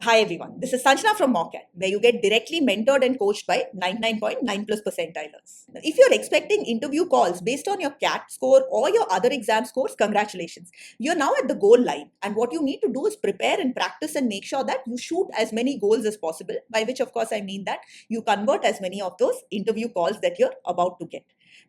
Hi everyone, this is Sanjana from Mockat, where you get directly mentored and coached by 99.9 plus percentilers. If you're expecting interview calls based on your CAT score or your other exam scores, congratulations. You're now at the goal line, and what you need to do is prepare and practice and make sure that you shoot as many goals as possible, by which, of course, I mean that you convert as many of those interview calls that you're about to get.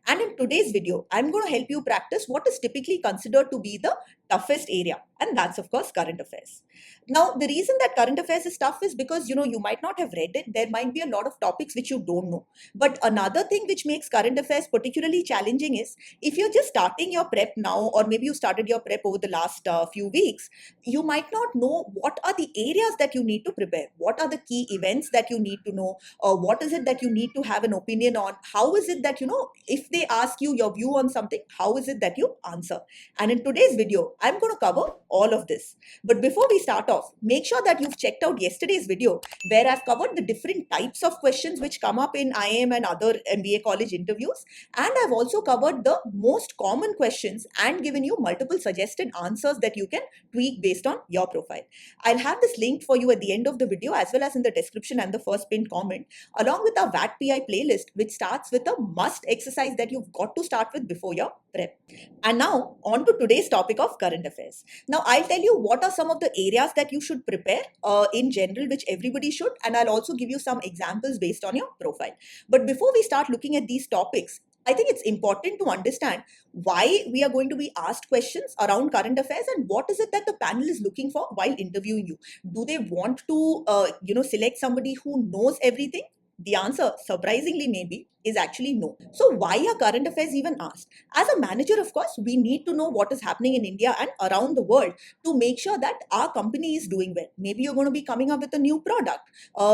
And in today's video, I'm going to help you practice what is typically considered to be the toughest area, and that's, of course, current affairs. Now, the reason that current affairs is tough is because you might not have read it. There might be a lot of topics which you don't know. But another thing which makes current affairs particularly challenging is if you're just starting your prep now, or maybe you started your prep over the last few weeks, you might not know what are the areas that you need to prepare. What are the key events that you need to know? Or what is it that you need to have an opinion on? How is it that, if they ask you your view on something, how is it that you answer? And in today's video, I'm going to cover all of this. But before we start off, make sure that you've checked out yesterday's video where I've covered the different types of questions which come up in IIM and other MBA college interviews. And I've also covered the most common questions and given you multiple suggested answers that you can tweak based on your profile. I'll have this linked for you at the end of the video as well as in the description and the first pinned comment, along with our VAT playlist, which starts with a must exercise that you've got to start with before your prep. And now on to today's topic of current affairs. Now, I'll tell you what are some of the areas that you should prepare in general, which everybody should, and I'll also give you some examples based on your profile. But before we start looking at these topics, I think it's important to understand why we are going to be asked questions around current affairs and what is it that the panel is looking for while interviewing you. Do they want to, select somebody who knows everything? The answer, surprisingly maybe, is actually no. So why are current affairs even asked? As a manager, of course, we need to know what is happening in India and around the world to make sure that our company is doing well. Maybe you're going to be coming up with a new product.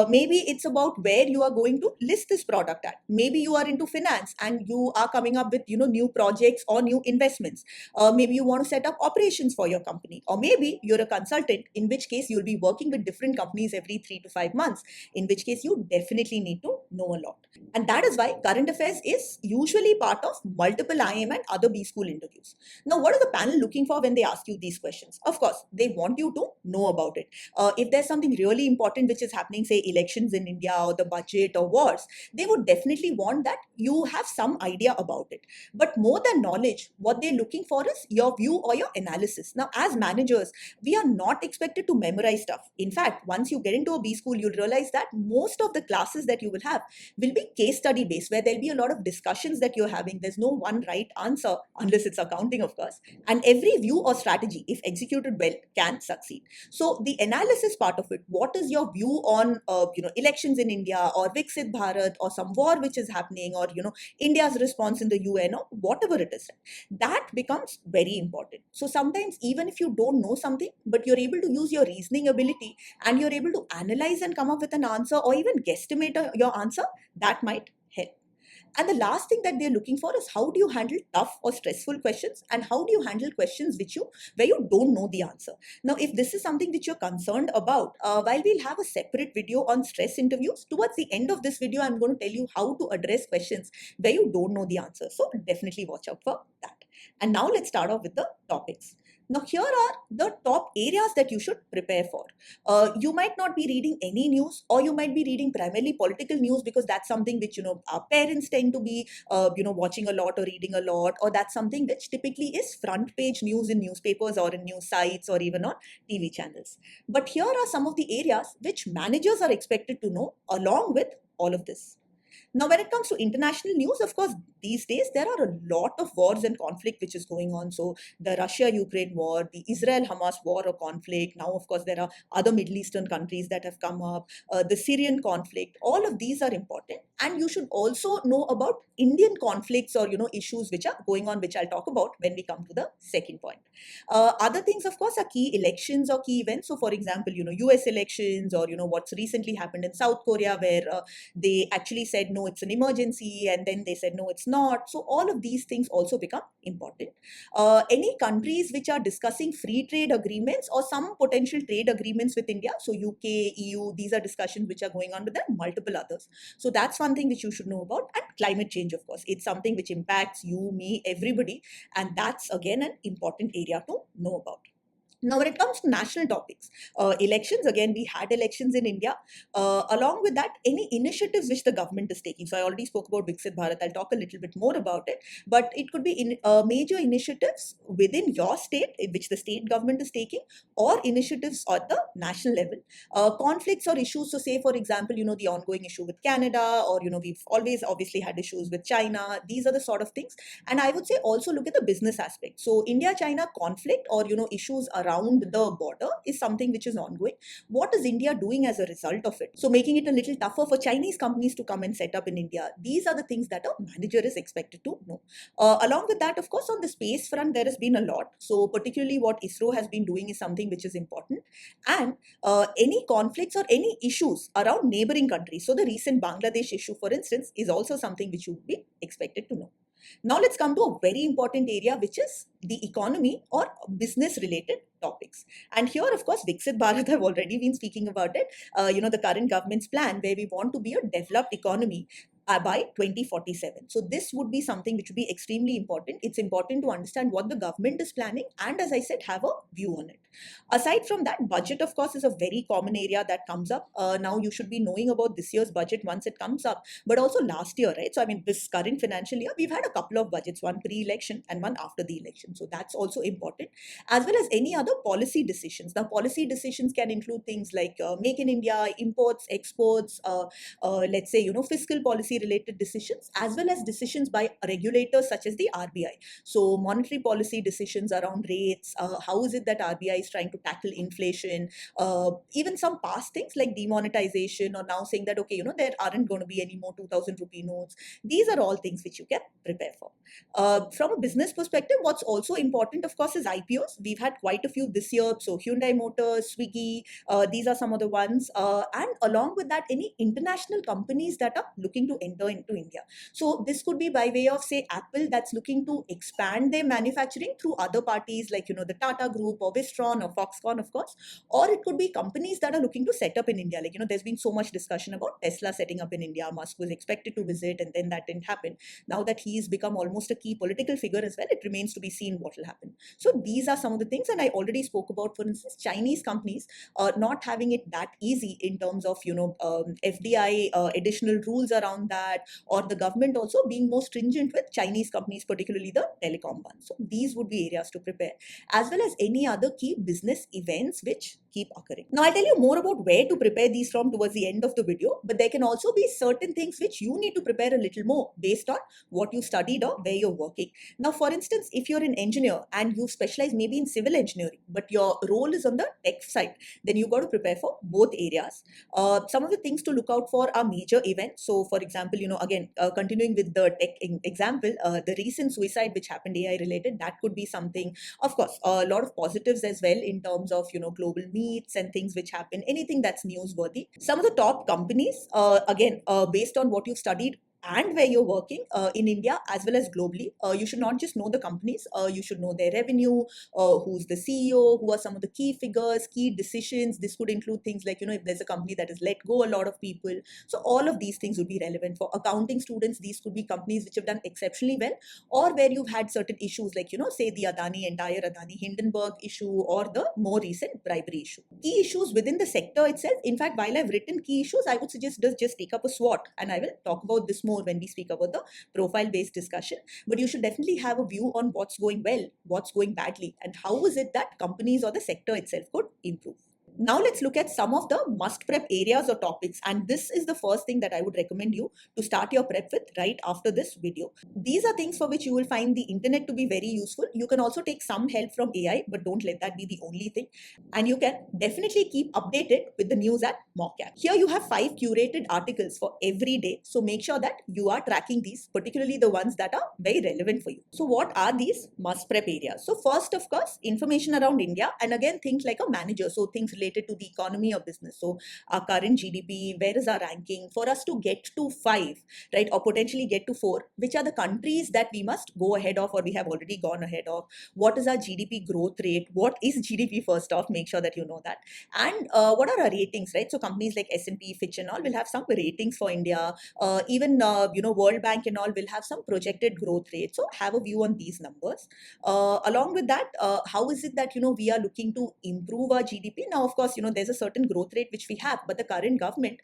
Maybe it's about where you are going to list this product at. Maybe you are into finance and you are coming up with new projects or new investments. Maybe you want to set up operations for your company, or maybe you're a consultant, in which case you'll be working with different companies every 3 to 5 months, in which case you definitely need to know a lot. And that is why current affairs is usually part of multiple IIM and other B school interviews. Now, what is the panel looking for when they ask you these questions? Of course, they want you to know about it. If there's something really important which is happening, say elections in India or the budget or wars, they would definitely want that you have some idea about it. But more than knowledge, what they're looking for is your view or your analysis. Now, as managers, we are not expected to memorize stuff. In fact, once you get into a B school, you'll realize that most of the classes that you will have will be case study based, where there'll be a lot of discussions that you're having. There's no one right answer unless it's accounting, of course. And every view or strategy, if executed well, can succeed. So the analysis part of it, what is your view on elections in India or Viksit Bharat or some war which is happening, or India's response in the UN or whatever it is, that becomes very important. So sometimes even if you don't know something, but you're able to use your reasoning ability and you're able to analyze and come up with an answer or even guesstimate your answer, that might help. And the last thing that they're looking for is how do you handle tough or stressful questions, and how do you handle questions where you don't know the answer. Now, if this is something which you're concerned about, while we'll have a separate video on stress interviews, towards the end of this video, I'm going to tell you how to address questions where you don't know the answer. So definitely watch out for that. And now let's start off with the topics. Now, here are the top areas that you should prepare for. You might not be reading any news, or you might be reading primarily political news because that's something which our parents tend to be watching a lot or reading a lot, or that's something which typically is front page news in newspapers or in news sites or even on TV channels. But here are some of the areas which managers are expected to know along with all of this. Now, when it comes to international news, of course, these days there are a lot of wars and conflict which is going on. So the Russia-Ukraine war, the Israel-Hamas war or conflict. Now, of course, there are other Middle Eastern countries that have come up, the Syrian conflict. All of these are important. And you should also know about Indian conflicts or, issues which are going on, which I'll talk about when we come to the second point. Other things, of course, are key elections or key events. So, for example, US elections, or, what's recently happened in South Korea, where they actually said, no, it's an emergency, and then they said, no, it's not. So all of these things also become important. Any countries which are discussing free trade agreements or some potential trade agreements with India, so UK, EU, these are discussions which are going on, but there are multiple others. So that's one thing which you should know about. And climate change, of course, it's something which impacts you, me, everybody. And that's again an important area to know about. Now, when it comes to national topics, elections, again, we had elections in India. Along with that, any initiatives which the government is taking. So, I already spoke about Viksit Bharat. I'll talk a little bit more about it. But it could be major initiatives within your state, which the state government is taking, or initiatives at the national level. Conflicts or issues. So, say, for example, the ongoing issue with Canada, or, we've always obviously had issues with China. These are the sort of things. And I would say also look at the business aspect. So, India-China conflict, or, issues around the border is something which is ongoing. What is India doing as a result of it? So making it a little tougher for Chinese companies to come and set up in India. These are the things that a manager is expected to know. Along with that, of course, on the space front, there has been a lot. So particularly what ISRO has been doing is something which is important. And any conflicts or any issues around neighboring countries. So the recent Bangladesh issue, for instance, is also something which you would be expected to know. Now let's come to a very important area, which is the economy or business related topics. And here, of course, Viksit Bharat, I've already been speaking about it. The current government's plan where we want to be a developed economy by 2047. So this would be something which would be extremely important. It's important to understand what the government is planning and, as I said, have a view on it. Aside from that, budget, of course, is a very common area that comes up. Now you should be knowing about this year's budget once it comes up, but also last year, right? So I mean, this current financial year, we've had a couple of budgets, one pre-election and one after the election. So that's also important, as well as any other policy decisions. Now, policy decisions can include things like Make in India, imports, exports, let's say, fiscal policy related decisions, as well as decisions by regulators such as the RBI. So monetary policy decisions around rates, how is it that RBI is trying to tackle inflation, even some past things like demonetization, or now saying that, okay, there aren't going to be any more 2000 rupee notes. These are all things which you can prepare for. From a business perspective, what's also important, of course, is IPOs. We've had quite a few this year. So Hyundai Motors, Swiggy, these are some of the ones. And along with that, any international companies that are looking to enter into India. So this could be by way of, say, Apple, that's looking to expand their manufacturing through other parties like, the Tata Group or Wistron or Foxconn, of course. Or it could be companies that are looking to set up in India. Like, there's been so much discussion about Tesla setting up in India. Musk was expected to visit and then that didn't happen. Now that he's become almost a key political figure as well, it remains to be seen what will happen. So these are some of the things. And I already spoke about, for instance, Chinese companies not having it that easy in terms of, FDI, additional rules around that, or the government also being more stringent with Chinese companies, particularly the telecom ones. So these would be areas to prepare, as well as any other key business events which keep occurring. Now, I'll tell you more about where to prepare these from towards the end of the video, but there can also be certain things which you need to prepare a little more based on what you studied or where you're working. Now, for instance, if you're an engineer and you specialize maybe in civil engineering, but your role is on the tech side, then you've got to prepare for both areas. Some of the things to look out for are major events. So, for example, again, continuing with the tech example, the recent suicide which happened AI related, that could be something. Of course, a lot of positives as well in terms of, global meets and things which happen, anything that's newsworthy. Some of the top companies, again, based on what you've studied and where you're working in India as well as globally, you should not just know the companies, you should know their revenue, who's the CEO, who are some of the key figures, key decisions. This could include things like, if there's a company that has let go a lot of people. So all of these things would be relevant for accounting students. These could be companies which have done exceptionally well, or where you've had certain issues like, say the entire Adani Hindenburg issue, or the more recent bribery issue. Key issues within the sector itself. In fact, while I've written key issues, I would suggest just take up a SWOT, and I will talk about this more when we speak about the profile-based discussion. But you should definitely have a view on what's going well, what's going badly, and how is it that companies or the sector itself could improve. Now let's look at some of the must prep areas or topics, and this is the first thing that I would recommend you to start your prep with right after this video. These are things for which you will find the internet to be very useful. You can also take some help from AI, but don't let that be the only thing. And you can definitely keep updated with the news at Mockat. Here you have 5 curated articles for every day, so make sure that you are tracking these, particularly the ones that are very relevant for you. So what are these must prep areas? So first, of course, information around India, and again, think like a manager. So things related related to the economy or business. So our current GDP, where is our ranking? For us to get to 5, right, or potentially get to 4, which are the countries that we must go ahead of or we have already gone ahead of? What is our GDP growth rate? What is GDP first off? Make sure that you know that. And what are our ratings, right? So companies like S&P, Fitch and all will have some ratings for India. Even World Bank and all will have some projected growth rate. So have a view on these numbers. Along with that, how is it that we are looking to improve our GDP? Now, of course, there's a certain growth rate which we have, but the current government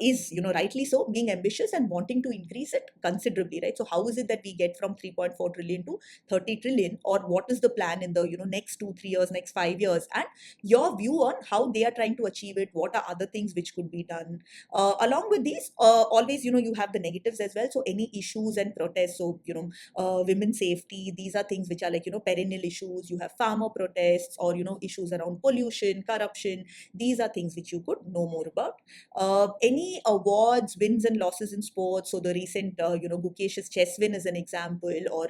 is, rightly so, being ambitious and wanting to increase it considerably, right? So how is it that we get from 3.4 trillion to 30 trillion, or what is the plan in the next 2-3 years, next 5 years, and your view on how they are trying to achieve it? What are other things which could be done? Along with these, always you have the negatives as well. So any issues and protests, so women's safety, these are things which are like perennial issues. You have farmer protests, or issues around pollution, corruption. These are things which you could know more about. Any awards, wins and losses in sports. So the recent Gukesh's chess win is an example. Or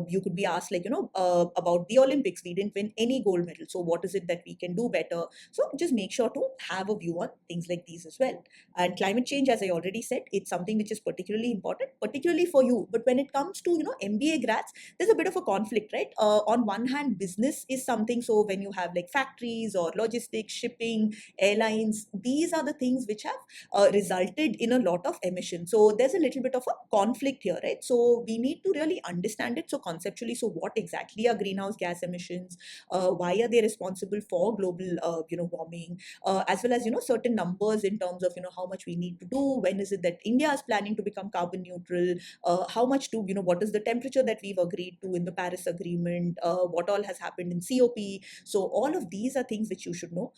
you could be asked like about the Olympics, we didn't win any gold medal, so what is it that we can do better? So just make sure to have a view on things like these as well. And climate change, as I already said, it's something which is particularly important, particularly for you. But when it comes to MBA grads, there's a bit of a conflict, right? On one hand, business is something. So when you have like factories or logistics, shipping, airlines, these are the things which have resulted in a lot of emission. So there's a little bit of a conflict here, right? So we need to really understand it. So conceptually, so what exactly are greenhouse gas emissions? Why are they responsible for global warming? As well as certain numbers in terms of how much we need to do. When is it that India is planning to become carbon neutral? How much to what is the temperature that we've agreed to in the Paris Agreement? What all has happened in COP? So all of these are things which you should know.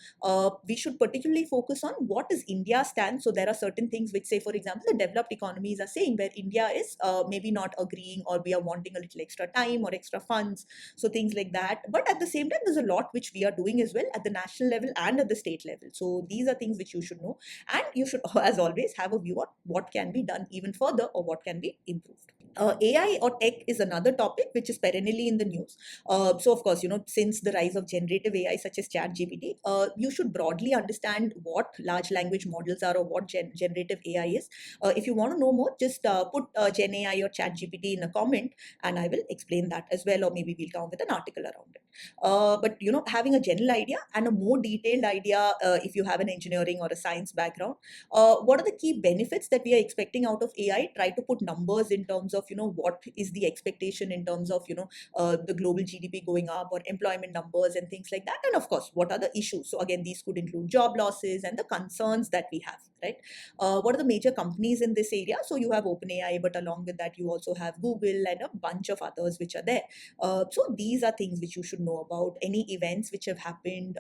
We should particularly focus on what is India's stand. So there are certain things which, say for example, the developed economies are saying, where India is maybe not agreeing, or we are wanting a little extra time or extra funds. So things like that. But at the same time, there's a lot which we are doing as well at the national level and at the state level. So these are things which you should know, and you should, as always, have a view on what can be done even further or what can be improved. AI or tech is another topic which is perennially in the news. So of course, since the rise of generative AI such as ChatGPT, you should broadly understand what large language models are or what generative AI is. If you want to know more, just put Gen AI or ChatGPT in a comment, and I will explain that as well, or maybe we'll come with an article around it. But having a general idea and a more detailed idea, if you have an engineering or a science background, what are the key benefits that we are expecting out of AI? Try to put numbers in terms of what is the expectation in terms of the global GDP going up, or employment numbers and things like that. And of course, what are the issues? So again, these could include job losses and the concerns that we have, right? What are the major companies in this area? So you have OpenAI, but along with that, you also have Google and a bunch of others which are there. So these are things which you should know about. Any events which have happened,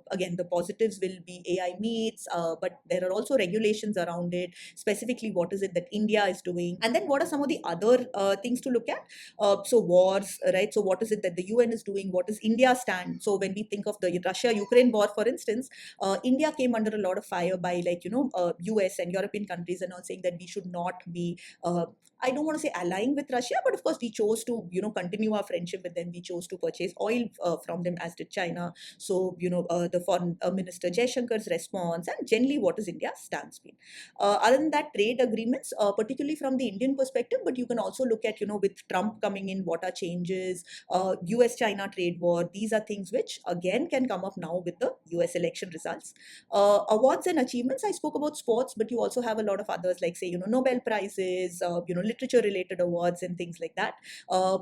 again, the positives will be AI meets, but there are also regulations around it. Specifically, what is it that India is doing? And then what are some of the other things to look at? So wars, right? So what is it that the UN is doing? What is India's stand? So when we think of the Russia-Ukraine war, for instance, India came under a lot of fire by US and European countries and all, saying that we should not be I don't want to say allying with Russia, but of course we chose to continue our friendship with them. We chose to purchase oil from them, as did China. So the foreign minister Jaishankar's response, and generally what is India's stance been. Other than that, trade agreements, particularly from the Indian perspective, but you can also look at with Trump coming in, what are changes, US-China trade war. These are things which again can come up now with the US election results. Awards and achievements, I spoke about sports, but you also have a lot of others, like say Nobel prizes, literature related awards and things like that,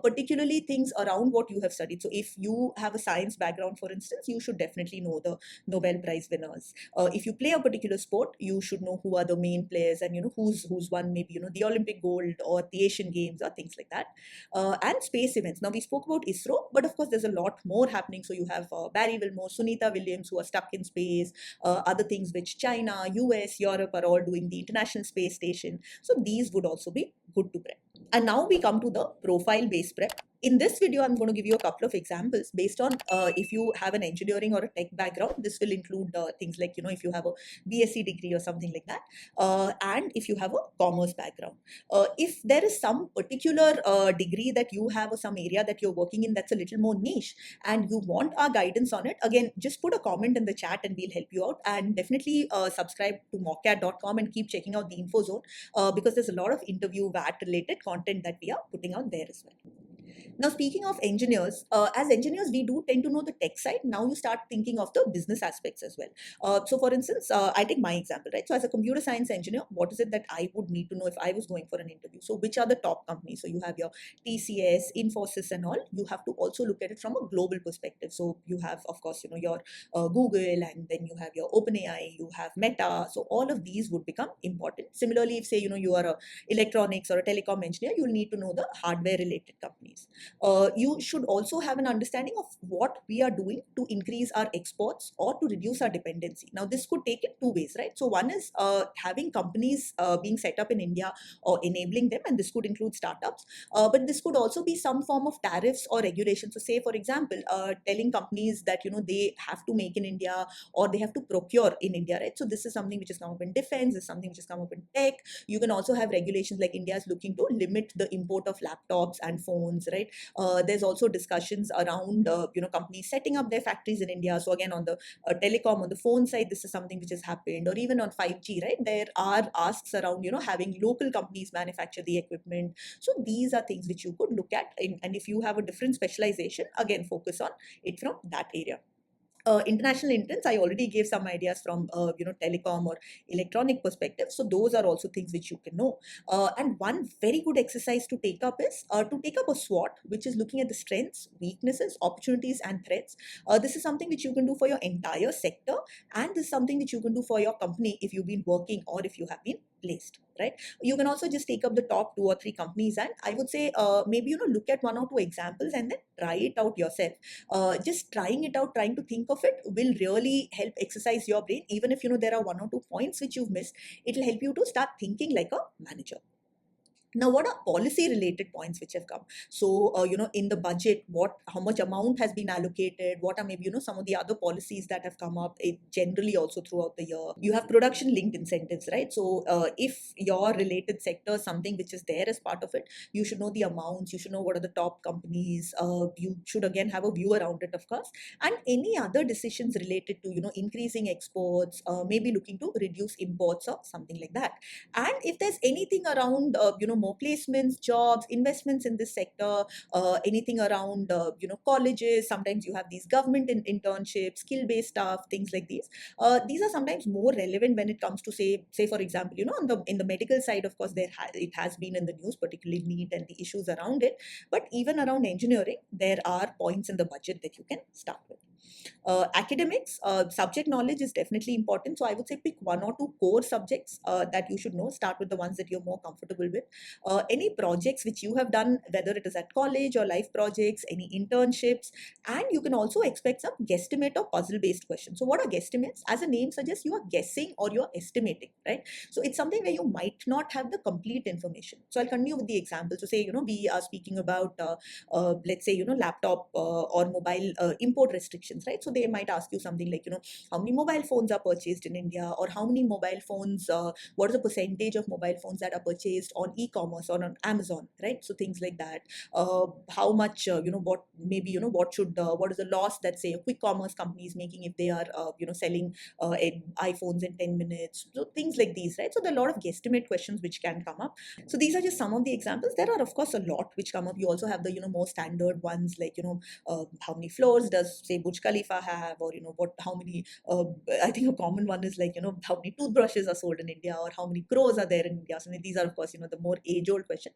particularly things around what you have studied. So if you have a science background, for instance, you should definitely know the Nobel Prize winners. If you play a particular sport, you should know who are the main players, and who's won maybe the Olympic gold or the Asian Games or things like that. And space events. Now we spoke about ISRO, but of course there's a lot more happening. So you have Barry Wilmore, Sunita Williams, who are stuck in space, other things which China, US, Europe are all doing, the International Space Station. So these would also be good to prep. And now we come to the profile based prep. In this video, I'm going to give you a couple of examples based on if you have an engineering or a tech background. This will include things like, if you have a BSc degree or something like that, and if you have a commerce background. If there is some particular degree that you have or some area that you're working in that's a little more niche and you want our guidance on it, again, just put a comment in the chat and we'll help you out. And definitely subscribe to mockcat.com and keep checking out the info zone because there's a lot of interview VAT related content that we are putting out there as well. Now, speaking of engineers, as engineers, we do tend to know the tech side. Now you start thinking of the business aspects as well. So for instance, I take my example, right? So as a computer science engineer, what is it that I would need to know if I was going for an interview? So which are the top companies? So you have your TCS, Infosys and all. You have to also look at it from a global perspective. So you have, of course, your Google, and then you have your OpenAI, you have Meta. So all of these would become important. Similarly, if say, you are a electronics or a telecom engineer, you'll need to know the hardware related companies. You should also have an understanding of what we are doing to increase our exports or to reduce our dependency. Now, this could take it two ways, right? So one is having companies being set up in India or enabling them, and this could include startups, but this could also be some form of tariffs or regulations. So say, for example, telling companies that, they have to make in India or they have to procure in India, right? So this is something which has come up in defense, this is something which has come up in tech. You can also have regulations like India is looking to limit the import of laptops and phones, right? There's also discussions around companies setting up their factories in India. So again, on the telecom, on the phone side, this is something which has happened. Or even on 5G, right? There are asks around having local companies manufacture the equipment. So these are things which you could look at, and if you have a different specialization, again, focus on it from that area. International interns, I already gave some ideas from telecom or electronic perspective. So those are also things which you can know. And one very good exercise to take up is to take up a SWOT, which is looking at the strengths, weaknesses, opportunities, and threats. This is something which you can do for your entire sector, and this is something which you can do for your company if you've been working or if you have been placed, right? You can also just take up the top 2 or 3 companies, and I would say maybe look at 1 or 2 examples and then try it out yourself. Just trying it out, trying to think of it will really help exercise your brain. Even if there are 1 or 2 points which you've missed, it will help you to start thinking like a manager. Now, what are policy related points which have come? So, in the budget, how much amount has been allocated? What are maybe, some of the other policies that have come up generally also throughout the year? You have production linked incentives, right? So, if your related sector, something which is there as part of it, you should know the amounts, you should know what are the top companies. You should again have a view around it, of course. And any other decisions related to, increasing exports, maybe looking to reduce imports or something like that. And if there's anything around, more placements, jobs, investments in this sector, anything around, colleges, sometimes you have these government internships, skill-based stuff, things like these. These are sometimes more relevant when it comes to say for example, in the medical side, of course, it has been in the news, particularly NEET and the issues around it. But even around engineering, there are points in the budget that you can start with. Academics, subject knowledge is definitely important. So I would say pick 1 or 2 core subjects that you should know. Start with the ones that you're more comfortable with. Any projects which you have done, whether it is at college or life projects, any internships, and you can also expect some guesstimate or puzzle-based questions. So what are guesstimates? As a name suggests, you are guessing or you're estimating, right? So it's something where you might not have the complete information. So I'll continue with the example. So say, we are speaking about, let's say, laptop or mobile import restrictions, right? So they might ask you something like, how many mobile phones are purchased in India, or how many mobile phones, what is the percentage of mobile phones that are purchased on e-commerce or on Amazon, right? So things like that. How much, what maybe, what is the loss that say a quick commerce company is making if they are, selling iPhones in 10 minutes. So things like these, right? So there are a lot of guesstimate questions which can come up. So these are just some of the examples. There are, of course, a lot which come up. You also have the, more standard ones like, how many floors does, say, Burj Khalifa have, or, how many, I think a common one is like, how many toothbrushes are sold in India, or how many crores are there in India. So these are, of course, the more age-old questions.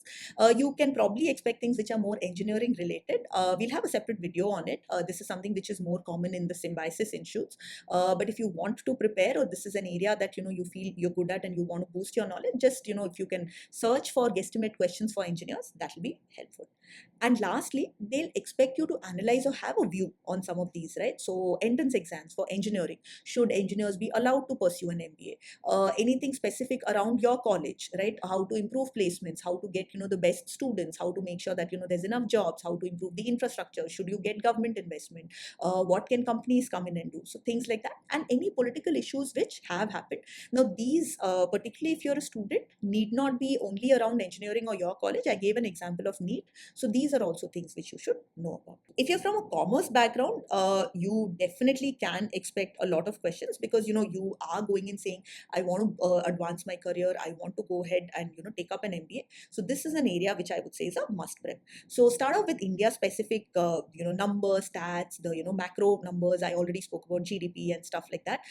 You can probably expect things which are more engineering related. We'll have a separate video on it. This is something which is more common in the Symbiosis institutes. But if you want to prepare, or this is an area that, you feel you're good at and you want to boost your knowledge, just, if you can search for guesstimate questions for engineers, that will be helpful. And lastly, they'll expect you to analyze or have a view on some of these. things, right? So entrance exams for engineering, should engineers be allowed to pursue an MBA? Anything specific around your college, right? How to improve placements, how to get the best students, how to make sure that there's enough jobs, how to improve the infrastructure, should you get government investment, what can companies come in and do, so things like that. And any political issues which have happened. Now these, particularly if you're a student, need not be only around engineering or your college. I gave an example of NEET, so these are also things which you should know about. If you're from a commerce background, you definitely can expect a lot of questions, because you are going in saying, I want to advance my career, I want to go ahead and take up an MBA. So this is an area which I would say is a must prep. So start off with India specific numbers, stats, the macro numbers. I already spoke about GDP and stuff like that.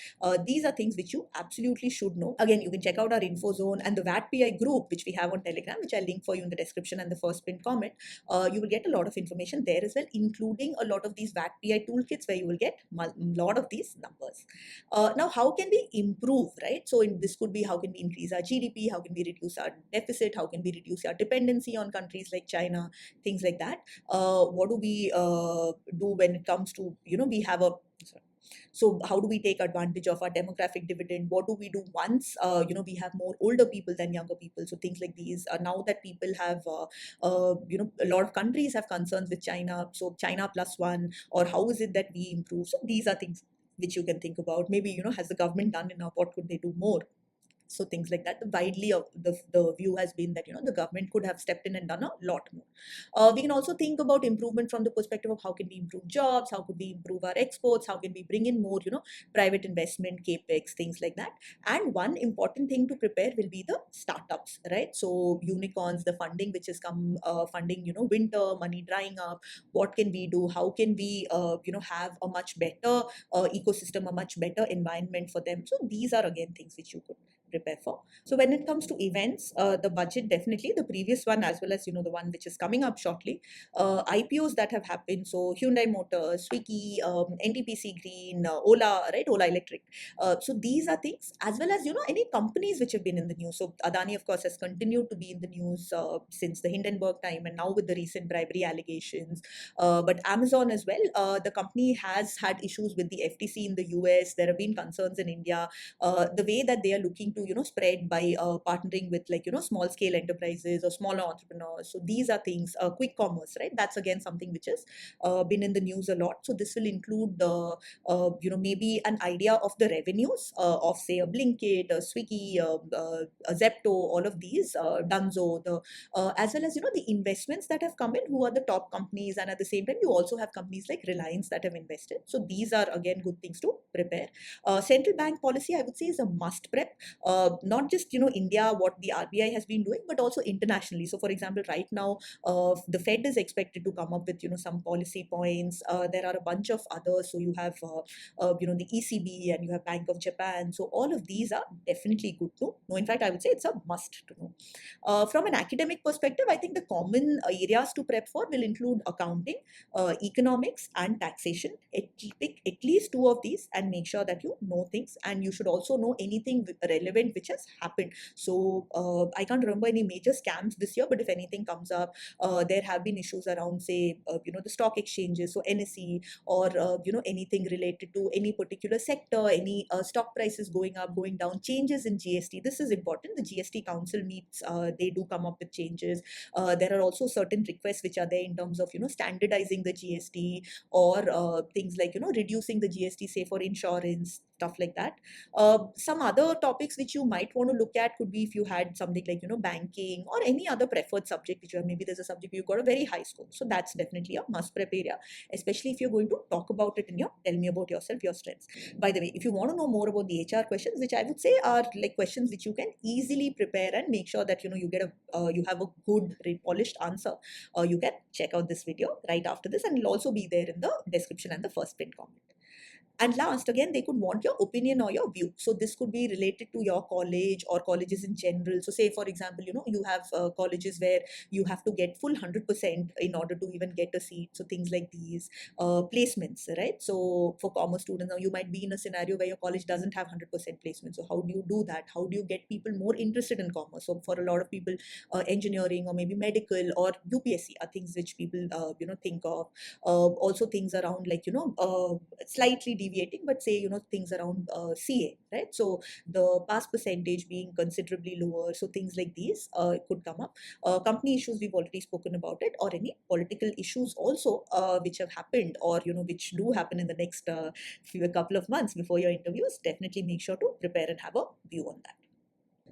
These are things which you absolutely should know. Again, you can check out our info zone and the VAT-PI group which we have on Telegram, which I'll link for you in the description and the first pinned comment. You will get a lot of information there as well, including a lot of these VAT-PI toolkits where you will get a lot of these numbers. Now, how can we improve, right? So this could be, how can we increase our GDP? How can we reduce our deficit? How can we reduce our dependency on countries like China? Things like that. What do we do when it comes to, we have a, so how do we take advantage of our demographic dividend? What do we do once, we have more older people than younger people? So things like these. Now that people have, a lot of countries have concerns with China. So China plus one, or how is it that we improve? So these are things which you can think about. Maybe, has the government done enough? What could they do more? So things like that. Widely, the view has been that the government could have stepped in and done a lot more. We can also think about improvement from the perspective of how can we improve jobs, how could we improve our exports, how can we bring in more private investment, capex, things like that. And one important thing to prepare will be the startups, right? So unicorns, the funding which has come, funding winter money drying up. What can we do? How can we have a much better ecosystem, a much better environment for them? So these are again things which you could prepare for. So when it comes to events, the budget, definitely the previous one as well as the one which is coming up shortly, IPOs that have happened. So Hyundai Motors, Swiggy, NTPC Green, Ola, right? Ola Electric. So these are things, as well as any companies which have been in the news. So Adani, of course, has continued to be in the news since the Hindenburg time, and now with the recent bribery allegations. But Amazon as well, the company has had issues with the FTC in the US. There have been concerns in India. The way that they are looking to spread by partnering with small scale enterprises or smaller entrepreneurs. So these are things, quick commerce, right? That's again something which has been in the news a lot. So this will include the maybe an idea of the revenues of say a Blinkit, a Swiggy, a Zepto, all of these, Dunzo, the as well as the investments that have come in, who are the top companies, and at the same time you also have companies like Reliance that have invested. So these are again good things to prepare. Central bank policy, I would say, is a must prep. Not just India, what the RBI has been doing, but also internationally. So for example, right now the Fed is expected to come up with some policy points. There are a bunch of others. So you have the ECB, and you have Bank of Japan. So all of these are definitely good to know. In fact, I would say it's a must to know. From an academic perspective, I think the common areas to prep for will include accounting, economics, and taxation. Pick at least two of these and make sure that you know things, and you should also know anything relevant which has happened. So I can't remember any major scams this year, but if anything comes up, there have been issues around, say, the stock exchanges, so NSE, or anything related to any particular sector, any stock prices going up, going down, changes in GST. This is important. The GST Council meets, they do come up with changes. There are also certain requests which are there in terms of standardizing the GST, or things like reducing the GST, say for insurance, stuff like that. Some other topics which you might want to look at could be if you had something like banking or any other preferred subject which you have. Maybe there's a subject you got a very high score, so that's definitely a must prep area, especially if you're going to talk about it in your tell me about yourself, your strengths. By the way, if you want to know more about the HR questions, which I would say are like questions which you can easily prepare and make sure that you get a you have a good polished answer, you can check out this video right after this, and it'll also be there in the description and the first pinned comment. And last, again, they could want your opinion or your view. So this could be related to your college or colleges in general. So say, for example, you have colleges where you have to get full 100% in order to even get a seat. So things like these, placements, right? So for commerce students, now you might be in a scenario where your college doesn't have 100% placement. So how do you do that? How do you get people more interested in commerce? So for a lot of people, engineering or maybe medical or UPSC are things which people, think of. Also things around like, slightly deviating, but say, things around CA, right? So the pass percentage being considerably lower. So things like these could come up. Company issues, we've already spoken about it, or any political issues also, which have happened or, which do happen in the next few couple of months before your interviews. Definitely make sure to prepare and have a view on that.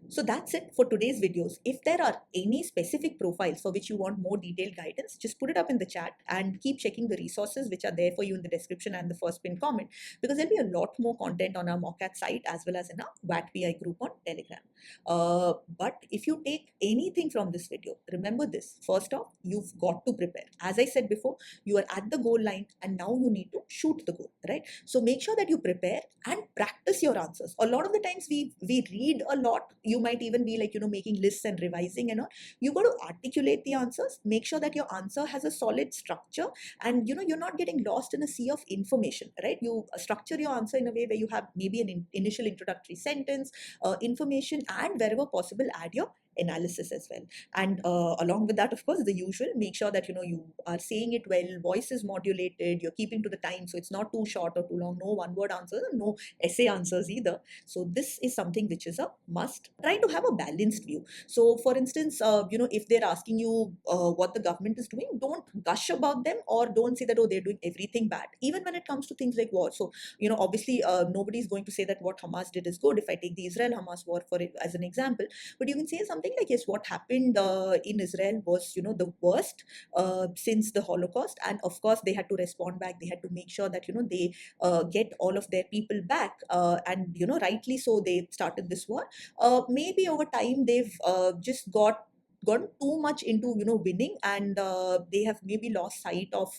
So that's it for today's videos. If there are any specific profiles for which you want more detailed guidance, just put it up in the chat and keep checking the resources which are there for you in the description and the first pinned comment, because there'll be a lot more content on our Mockat site as well as in our WATPI group on Telegram. But if you take anything from this video, remember this. First off, you've got to prepare. As I said before, you are at the goal line and now you need to shoot the goal, right? So make sure that you prepare and practice your answers. A lot of the times we read a lot. You might even be like, making lists and revising and all. You got to articulate the answers. Make sure that your answer has a solid structure and, you're not getting lost in a sea of information, right? You structure your answer in a way where you have maybe an initial introductory sentence, information, and wherever possible, add your analysis as well. And along with that, of course, the usual, make sure that you are saying it well, voice is modulated, you're keeping to the time, so it's not too short or too long. No one word answers, no essay answers either. So this is something which is a must. Try to have a balanced view. So for instance, if they're asking you what the government is doing, don't gush about them or don't say that, oh, they're doing everything bad, even when it comes to things like war. So obviously nobody's going to say that what Hamas did is good. If I take the Israel Hamas war for it as an example, but you can say something like, yes, what happened in Israel was the worst since the Holocaust, and of course they had to respond back. They had to make sure that they get all of their people back, and rightly so they started this war. Maybe over time they've just gone too much into winning, and they have maybe lost sight of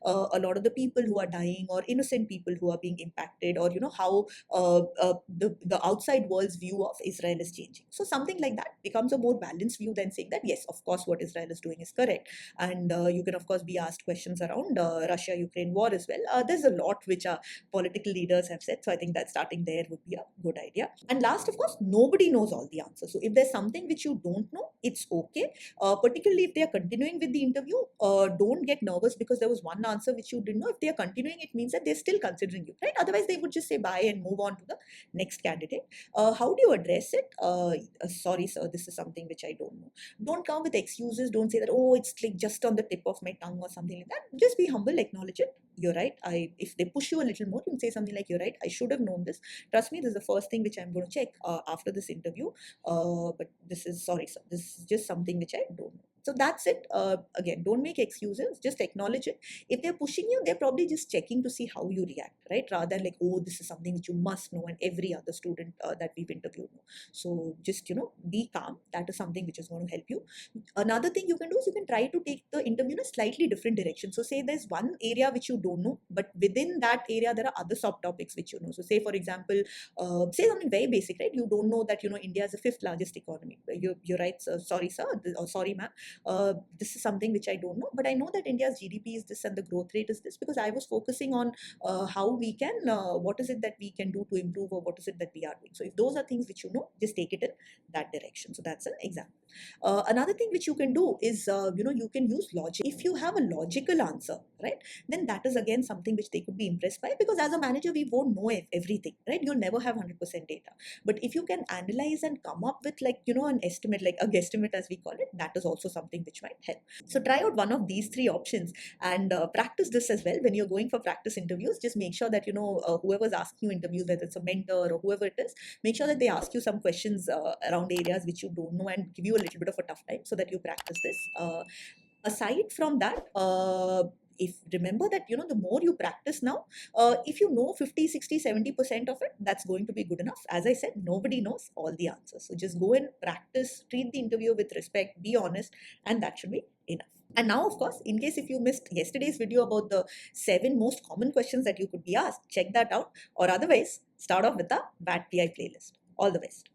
a lot of the people who are dying or innocent people who are being impacted, or how the outside world's view of Israel is changing. So something like that becomes a more balanced view than saying that, yes, of course what Israel is doing is correct. And you can of course be asked questions around Russia-Ukraine war as well. There's a lot which political leaders have said, so I think that starting there would be a good idea. And last, of course, nobody knows all the answers. So if there's something which you don't know, it's okay. Particularly if they are continuing with the interview, don't get nervous because there was one answer which you didn't know. If they are continuing, it means that they're still considering you, right? Otherwise they would just say bye and move on to the next candidate. How do you address it? Sorry sir, this is something which I don't know. Don't come with excuses. Don't say that, oh, it's like just on the tip of my tongue or something like that. Just be humble, acknowledge it. You're right. If they push you a little more, you can say something like, you're right, I should have known this. Trust me, this is the first thing which I'm going to check after this interview. But this is, sorry sir, this is just something which I don't know. So that's it. Again, don't make excuses, just acknowledge it. If they're pushing you, they're probably just checking to see how you react, right? Rather than like, oh, this is something which you must know and every other student that we've interviewed know. So just, be calm. That is something which is going to help you. Another thing you can do is you can try to take the interview in a slightly different direction. So say there's one area which you don't know, but within that area, there are other subtopics which you know. So say, for example, say something very basic, right? You don't know that, India is the 5th largest economy. You're right, sir. Sorry, sir. Or sorry, ma'am. This is something which I don't know, but I know that India's GDP is this and the growth rate is this, because I was focusing on how we can, what is it that we can do to improve, or what is it that we are doing. So if those are things which just take it in that direction. So that's an example. Another thing which you can do is, you can use logic. If you have a logical answer, right, then that is again something which they could be impressed by, because as a manager, we won't know everything, right? You'll never have 100% data. But if you can analyze and come up with like, an estimate, like a guesstimate as we call it, that is also something which might help. So try out one of these 3 options and practice this as well. When you're going for practice interviews, just make sure that, whoever's asking you interviews, whether it's a mentor or whoever it is, make sure that they ask you some questions around areas which you don't know and give you a little bit of a tough time so that you practice this. Aside from that, if remember that, the more you practice now, if you know 50, 60, 70% of it, that's going to be good enough. As I said, nobody knows all the answers. So just go and practice, treat the interview with respect, be honest, and that should be enough. And now, of course, in case if you missed yesterday's video about the 7 most common questions that you could be asked, check that out, or otherwise start off with the VAT PI playlist. All the best.